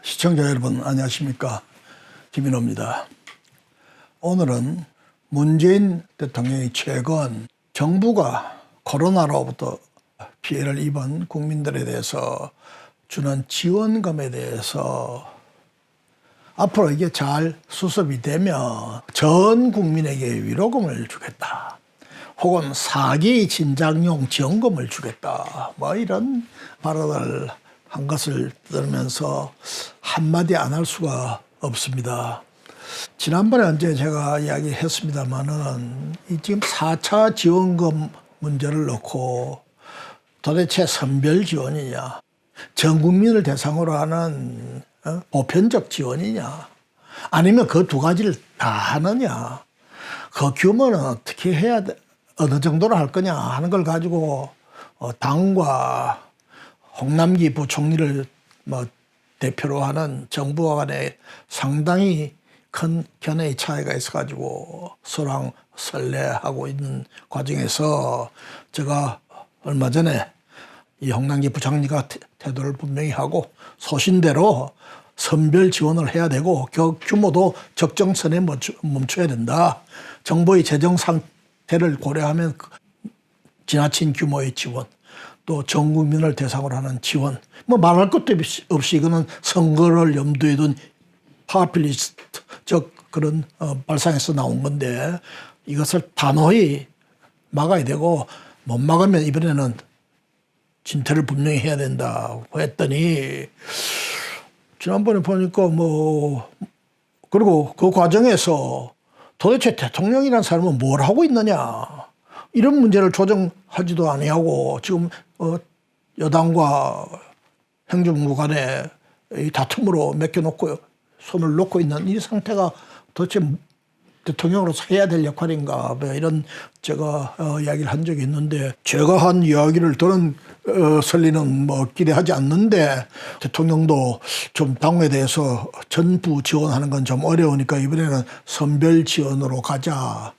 시청자 여러분 안녕하십니까, 김인호입니다. 오늘은 문재인 대통령이 최근 정부가 코로나로부터 피해를 입은 국민들에 대해서 주는 지원금에 대해서 앞으로 이게 잘 수습이 되면 전 국민에게 위로금을 주겠다, 혹은 사기 진작용 지원금을 주겠다, 뭐 이런 발언을 한 것을 들으면서 한마디 안 할 수가 없습니다. 지난번에 언제 제가 이야기했습니다마는 이 지금 4차 지원금 문제를 놓고 도대체 선별 지원이냐, 전 국민을 대상으로 하는 보편적 지원이냐, 아니면 그 두 가지를 다 하느냐, 그 규모는 어떻게 해야 돼, 어느 정도로 할 거냐 하는 걸 가지고 당과 홍남기 부총리를 대표로 하는 정부와 간에 상당히 큰 견해의 차이가 있어가지고 설왕설래하고 있는 과정에서 제가 얼마 전에 이 홍남기 부총리가 태도를 분명히 하고 소신대로 선별 지원을 해야 되고 규모도 적정선에 멈춰야 된다. 정부의 재정 상태를 고려하면 지나친 규모의 지원, 또 전 국민을 대상으로 하는 지원, 뭐 말할 것도 없이 이거는 선거를 염두에 둔 파퓰리스트적 그런 발상에서 나온 건데, 이것을 단호히 막아야 되고, 못 막으면 이번에는 진퇴를 분명히 해야 된다고 했더니, 지난번에 보니까 그리고 그 과정에서 도대체 대통령이라는 사람은 뭘 하고 있느냐, 이런 문제를 조정하지도 아니하고 지금 여당과 행정부 간에 이 다툼으로 맡겨놓고 손을 놓고 있는 이 상태가 도대체 대통령으로서 해야 될 역할인가, 이런 제가 이야기를 한 적이 있는데, 제가 한 이야기를 들은 설리는 기대하지 않는데, 대통령도 좀 당에 대해서 전부 지원하는 건 좀 어려우니까 이번에는 선별 지원으로 가자,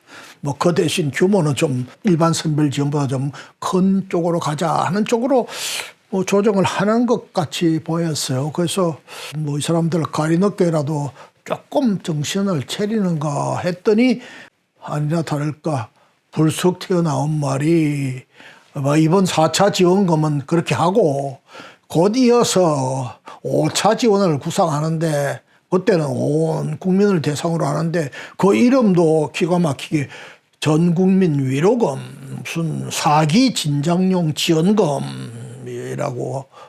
그 대신 규모는 좀 일반 선별 지원보다 좀 큰 쪽으로 가자 하는 쪽으로 조정을 하는 것 같이 보였어요. 그래서 이 사람들 가리늦게라도 조금 정신을 차리는가 했더니 아니나 다를까 불쑥 튀어나온 말이, 이번 4차 지원금은 그렇게 하고 곧 이어서 5차 지원을 구상하는데, 그때는 온 국민을 대상으로 하는데 그 이름도 기가 막히게 전 국민 위로금, 무슨 사기 진작용 지원금이라고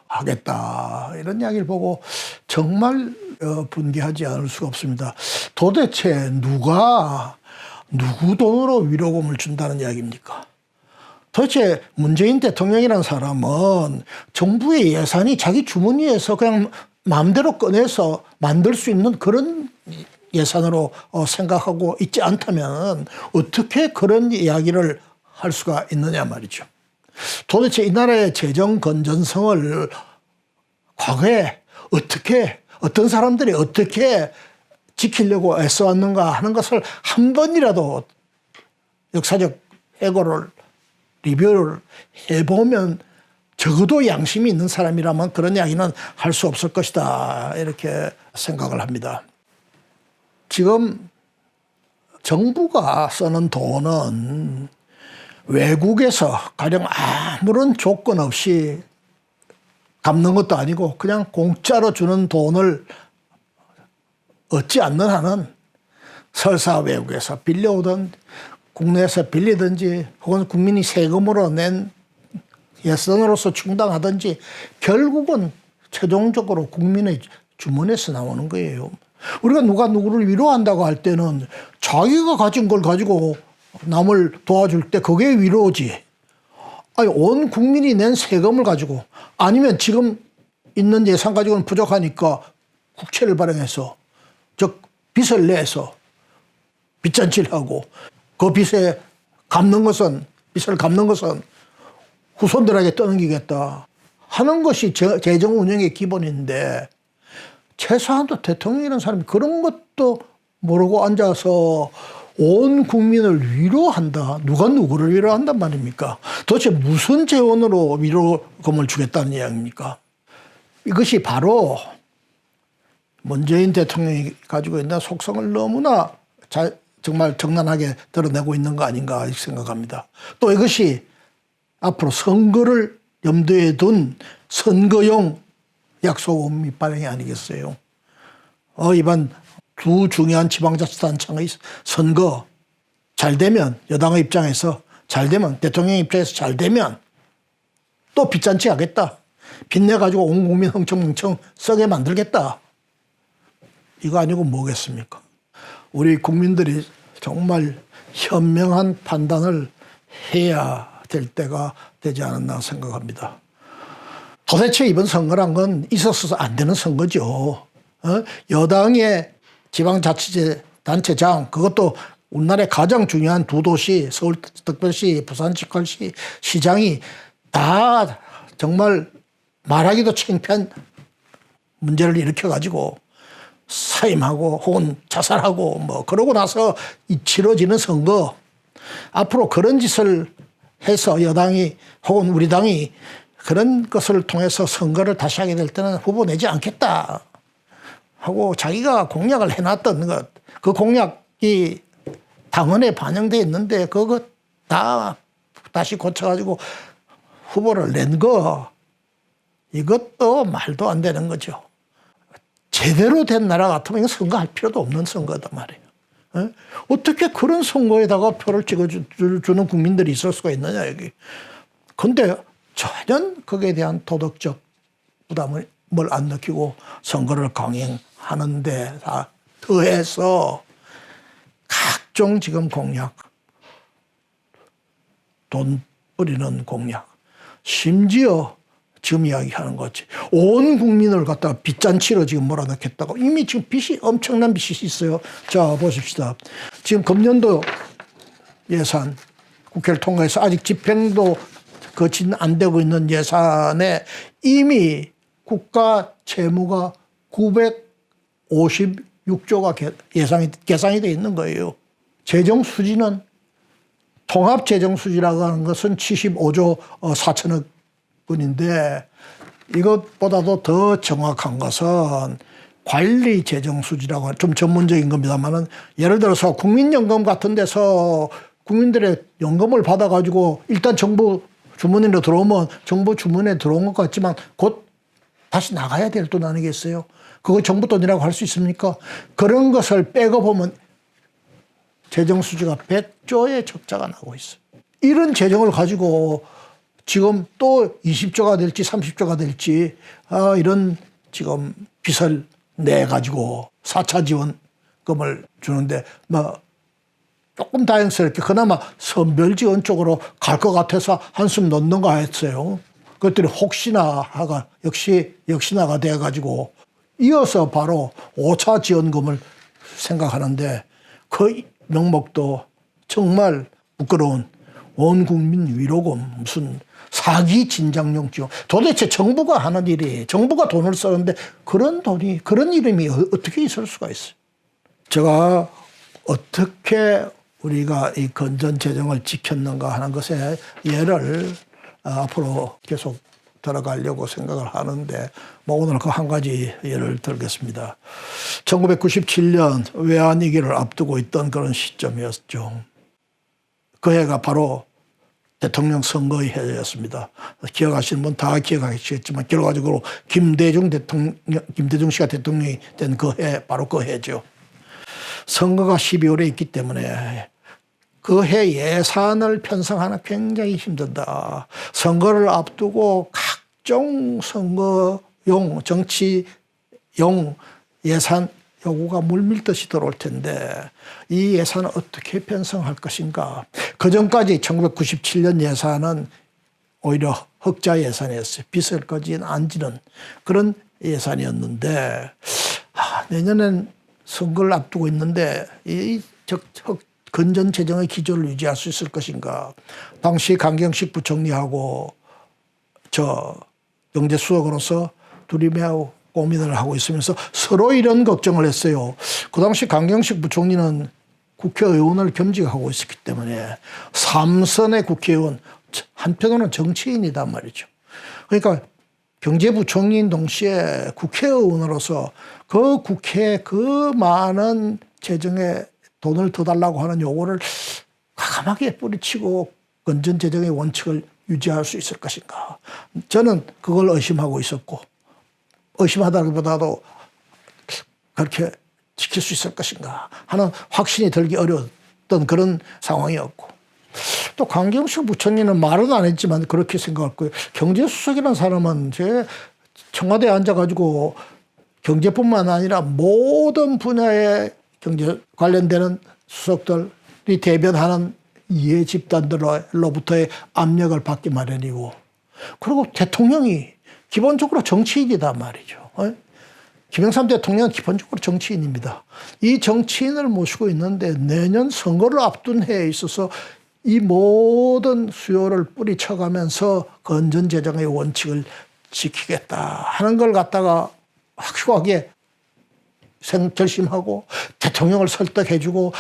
하겠다, 이런 이야기를 보고 정말 분개하지 않을 수가 없습니다. 도대체 누구 돈으로 위로금을 준다는 이야기입니까? 도대체 문재인 대통령이라는 사람은 정부의 예산이 자기 주머니에서 그냥 마음대로 꺼내서 만들 수 있는 그런 예산으로 생각하고 있지 않다면 어떻게 그런 이야기를 할 수가 있느냐 말이죠. 도대체 이 나라의 재정 건전성을 과거에 어떤 사람들이 어떻게 지키려고 애써왔는가 하는 것을 한 번이라도 역사적 해고를 리뷰를 해보면, 적어도 양심이 있는 사람이라면 그런 이야기는 할 수 없을 것이다, 이렇게 생각을 합니다. 지금 정부가 쓰는 돈은 외국에서 가령 아무런 조건 없이 갚는 것도 아니고 그냥 공짜로 주는 돈을 얻지 않는 한은 설사 외국에서 빌려오든 국내에서 빌리든지 혹은 국민이 세금으로 낸 예산으로서 충당하든지 결국은 최종적으로 국민의 주머니에서 나오는 거예요. 우리가 누가 누구를 위로한다고 할 때는 자기가 가진 걸 가지고 남을 도와줄 때 그게 위로지. 아니, 온 국민이 낸 세금을 가지고, 아니면 지금 있는 예산 가지고는 부족하니까 국채를 발행해서, 즉 빚을 내서 빚잔치를 하고 그 빚을 갚는 것은 후손들에게 떠넘기겠다 하는 것이 재정 운영의 기본인데, 최소한도 대통령이라는 사람이 그런 것도 모르고 앉아서 온 국민을 위로한다. 누가 누구를 위로한단 말입니까? 도대체 무슨 재원으로 위로금을 주겠다는 이야기입니까? 이것이 바로 문재인 대통령이 가지고 있는 속성을 너무나 정말 적나라하게 드러내고 있는 거 아닌가 생각합니다. 또 이것이 앞으로 선거를 염두에 둔 선거용 약속음이 발행이 아니겠어요. 이번 두 중요한 지방자치단체의 선거 잘 되면 여당의 입장에서 잘 되면 대통령 입장에서 잘 되면 또 빚잔치 하겠다. 빚내가지고 온 국민 흥청망청 썩게 만들겠다. 이거 아니고 뭐겠습니까? 우리 국민들이 정말 현명한 판단을 해야 될 때가 되지 않았나 생각합니다. 도대체 이번 선거란 건 있었어서 안 되는 선거죠. 여당의 지방자치단체장, 그것도 우리나라의 가장 중요한 두 도시, 서울특별시, 부산특별시 시장이 다 정말 말하기도 창피한 문제를 일으켜가지고 사임하고 혹은 자살하고 뭐 그러고 나서 치러지는 선거, 앞으로 그런 짓을 해서 여당이 혹은 우리 당이 그런 것을 통해서 선거를 다시 하게 될 때는 후보 내지 않겠다 하고 자기가 공약을 해놨던 것, 그 공약이 당원에 반영되어 있는데 그거 다 다시 고쳐가지고 후보를 낸 거, 이것도 말도 안 되는 거죠. 제대로 된 나라 같으면 선거할 필요도 없는 선거단 말이에요. 어떻게 그런 선거에다가 표를 찍어주는 국민들이 있을 수가 있느냐, 여기. 근데 전혀 거기에 대한 도덕적 부담을 안 느끼고 선거를 강행하는데 다 더해서 각종 지금 공약, 돈 뿌리는 공약, 심지어 지금 이야기하는 거지. 온 국민을 갖다가 빚잔치로 지금 몰아넣겠다고. 이미 지금 빚이, 엄청난 빚이 있어요. 자, 보십시다. 지금 금년도 예산 국회를 통과해서 아직 집행도 거진 안 되고 있는 예산에 이미 국가 채무가 956조가 계산이 되어 있는 거예요. 재정 수지는 통합 재정 수지라고 하는 것은 75조 4천억 원인데 이것보다도 더 정확한 것은 관리 재정 수지라고 좀 전문적인 겁니다만은 예를 들어서 국민연금 같은 데서 국민들의 연금을 받아가지고 일단 정부 주머니로 들어오면 정부 주머니에 들어온 것 같지만 곧 다시 나가야 될 돈 아니겠어요? 그거 정부 돈이라고 할 수 있습니까? 그런 것을 빼고 보면 재정 수지가 100조의 적자가 나고 있어요. 이런 재정을 가지고 지금 또 20조가 될지 30조가 될지 이런 지금 빚을 내가지고 4차 지원금을 주는데 뭐 조금 다행스럽게 그나마 선별지원 쪽으로 갈 것 같아서 한숨 놓는가 했어요. 그것들이 혹시나가 역시나가 돼가지고 이어서 바로 5차 지원금을 생각하는데 그 명목도 정말 부끄러운 온 국민 위로금, 무슨 사기 진작용 지원. 도대체 정부가 하는 일이, 정부가 돈을 쓰는데 그런 돈이, 그런 이름이 어떻게 있을 수가 있어요. 제가 어떻게 우리가 이 건전 재정을 지켰는가 하는 것에 예를 앞으로 계속 들어가려고 생각을 하는데 뭐 오늘 그 한 가지 예를 들겠습니다. 1997년 외환위기를 앞두고 있던 그런 시점이었죠. 그 해가 바로 대통령 선거의 해였습니다. 기억하시는 분 다 기억하시겠지만 결과적으로 김대중 씨가 대통령이 된 그 해, 바로 그 해죠. 선거가 12월에 있기 때문에 그 해 예산을 편성하는 굉장히 힘들다. 선거를 앞두고 각종 선거용, 정치용 예산 요구가 물밀듯이 들어올 텐데 이 예산을 어떻게 편성할 것인가. 그전까지 1997년 예산은 오히려 흑자 예산이었어요. 빚을 거진 안 지는 그런 예산이었는데 내년엔 선거를 앞두고 있는데 이 건전 재정의 기조를 유지할 수 있을 것인가. 당시 강경식 부총리하고 저 경제수석으로서 둘이 매우 고민을 하고 있으면서 서로 이런 걱정을 했어요. 그 당시 강경식 부총리는 국회의원을 겸직하고 있었기 때문에 3선의 국회의원, 한편으로는 정치인이단 말이죠. 그러니까 경제부총리인 동시에 국회의원으로서 그 국회에 그 많은 재정에 돈을 더 달라고 하는 요구를 과감하게 뿌리치고 건전재정의 원칙을 유지할 수 있을 것인가. 저는 그걸 의심하고 있었고, 의심하다기보다도 그렇게 지킬 수 있을 것인가 하는 확신이 들기 어려웠던 그런 상황이었고, 또 강경식 부총리는 말은 안 했지만 그렇게 생각할 거예요. 경제수석이라는 사람은 제 청와대에 앉아가지고 경제뿐만 아니라 모든 분야의 경제 관련되는 수석들이 대변하는 이해 집단들로부터의 압력을 받기 마련이고, 그리고 대통령이 기본적으로 정치인이단 말이죠. 김영삼 대통령은 기본적으로 정치인입니다. 이 정치인을 모시고 있는데 내년 선거를 앞둔 해에 있어서 이 모든 수요를 뿌리쳐가면서 건전재정의 원칙을 지키겠다 하는 걸 갖다가 확실하게 결심하고 대통령을 설득해주고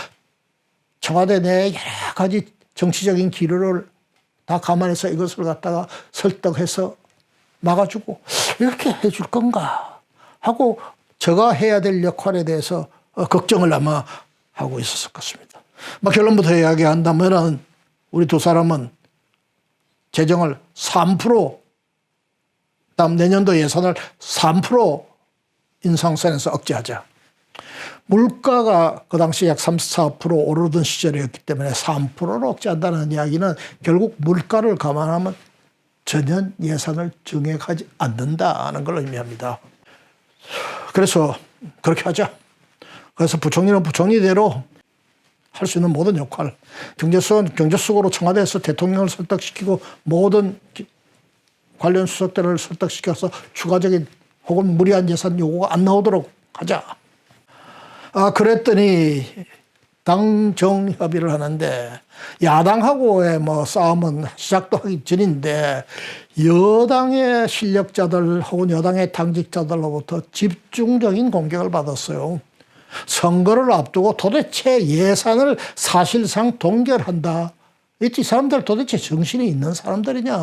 청와대 내 여러 가지 정치적인 기류를 다 감안해서 이것을 갖다가 설득해서 막아주고 이렇게 해줄 건가 하고 제가 해야 될 역할에 대해서 걱정을 아마 하고 있었을 것입니다. 결론부터 이야기한다면은 우리 두 사람은 재정을 3%, 다음 내년도 예산을 3% 인상선에서 억제하자. 물가가 그 당시 약 34% 오르던 시절이었기 때문에 3%로 억제한다는 이야기는 결국 물가를 감안하면 전년 예산을 증액하지 않는다는 걸 의미합니다. 그래서 그렇게 하자. 그래서 부총리는 부총리대로 할 수 있는 모든 역할, 경제수석으로 청와대에서 대통령을 설득시키고 모든 관련 수석들을 설득시켜서 추가적인 혹은 무리한 예산 요구가 안 나오도록 하자. 그랬더니 당정 협의를 하는데 야당하고의 싸움은 시작도 하기 전인데 여당의 실력자들 혹은 여당의 당직자들로부터 집중적인 공격을 받았어요. 선거를 앞두고 도대체 예산을 사실상 동결한다. 이 사람들 도대체 정신이 있는 사람들이냐.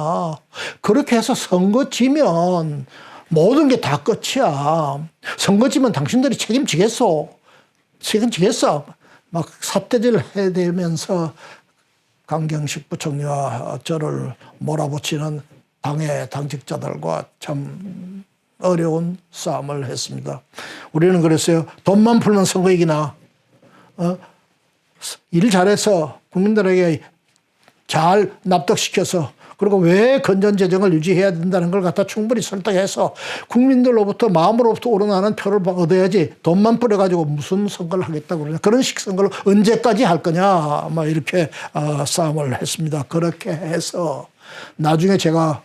그렇게 해서 선거 지면 모든 게 다 끝이야. 선거 지면 당신들이 책임지겠어. 막 삿대질을 해대면서 강경식 부총리와 저를 몰아붙이는 당의 당직자들과 참 어려운 싸움을 했습니다. 우리는 그랬어요. 돈만 풀면 선거 이기나. 일 잘해서 국민들에게 잘 납득시켜서 그리고 왜 건전재정을 유지해야 된다는 걸 갖다 충분히 설득해서 국민들로부터 마음으로부터 우러나는 표를 얻어야지 돈만 뿌려가지고 무슨 선거를 하겠다고 그러냐. 그런 식 선거를 언제까지 할 거냐. 이렇게 싸움을 했습니다. 그렇게 해서 나중에 제가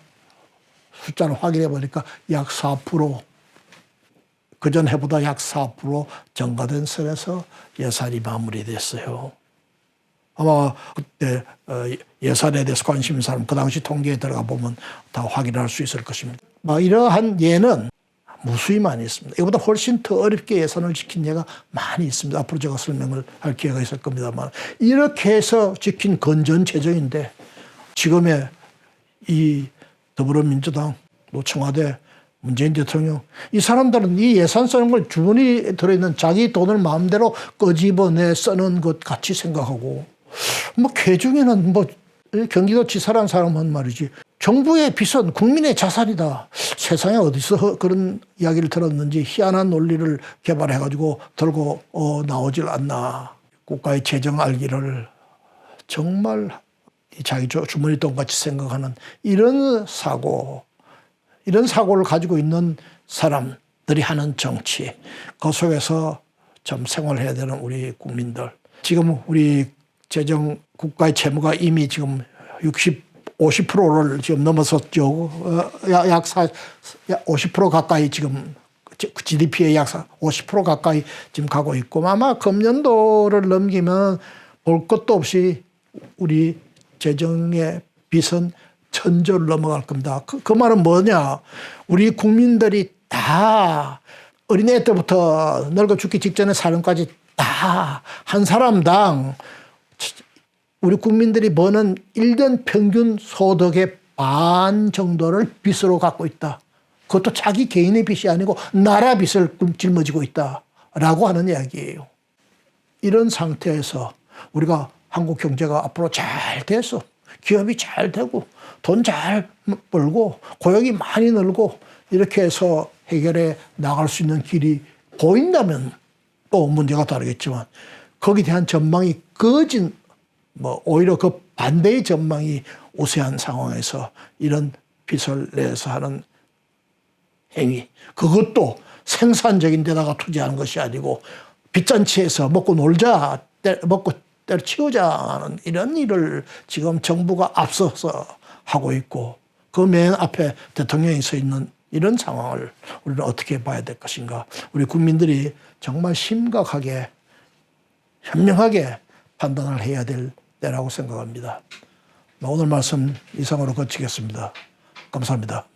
숫자를 확인해 보니까 약 4%, 그전 해보다 약 4% 증가된 선에서 예산이 마무리됐어요. 아마 그때 예산에 대해서 관심 있는 사람 그 당시 통계에 들어가 보면 다 확인할 수 있을 것입니다. 이러한 예는 무수히 많이 있습니다. 이보다 훨씬 더 어렵게 예산을 지킨 예가 많이 있습니다. 앞으로 제가 설명을 할 기회가 있을 겁니다만 이렇게 해서 지킨 건전재정인데 지금의 이 더불어민주당, 청와대, 문재인 대통령 이 사람들은 이 예산 쓰는 걸 주머니에 들어있는 자기 돈을 마음대로 끄집어내 쓰는 것 같이 생각하고 개중에는 경기도지사라는 사람은 말이지 정부의 빚은 국민의 자산이다. 세상에 어디서 그런 이야기를 들었는지 희한한 논리를 개발해가지고 들고 나오질 않나. 국가의 재정 알기를 정말 자기 주머니 돈같이 생각하는 이런 사고를 가지고 있는 사람들이 하는 정치, 그 속에서 좀 생활해야 되는 우리 국민들. 지금 우리 국가의 채무가 이미 지금 50%를 지금 넘어섰죠. 약 50% 가까이 지금 GDP의 약 50% 가까이 지금 가고 있고 아마 금년도를 넘기면 볼 것도 없이 우리 재정의 빚은 천조를 넘어갈 겁니다. 그 말은 뭐냐. 우리 국민들이 다 어린애 때부터 늙어 죽기 직전의 사람까지 다 한 사람당 우리 국민들이 버는 1년 평균 소득의 반 정도를 빚으로 갖고 있다. 그것도 자기 개인의 빚이 아니고 나라 빚을 짊어지고 있다라고 하는 이야기예요. 이런 상태에서 우리가 한국 경제가 앞으로 잘 돼서 기업이 잘 되고 돈 잘 벌고 고용이 많이 늘고 이렇게 해서 해결해 나갈 수 있는 길이 보인다면 또 문제가 다르겠지만 거기에 대한 전망이 꺼진 오히려 그 반대의 전망이 우세한 상황에서 이런 빚을 내서 하는 행위, 그것도 생산적인 데다가 투자하는 것이 아니고 빚잔치에서 먹고 놀자, 먹고 때려치우자 하는 이런 일을 지금 정부가 앞서서 하고 있고 그 맨 앞에 대통령이 서 있는 이런 상황을 우리는 어떻게 봐야 될 것인가. 우리 국민들이 정말 심각하게 현명하게 판단을 해야 될 때라고 생각합니다. 오늘 말씀 이상으로 거치겠습니다. 감사합니다.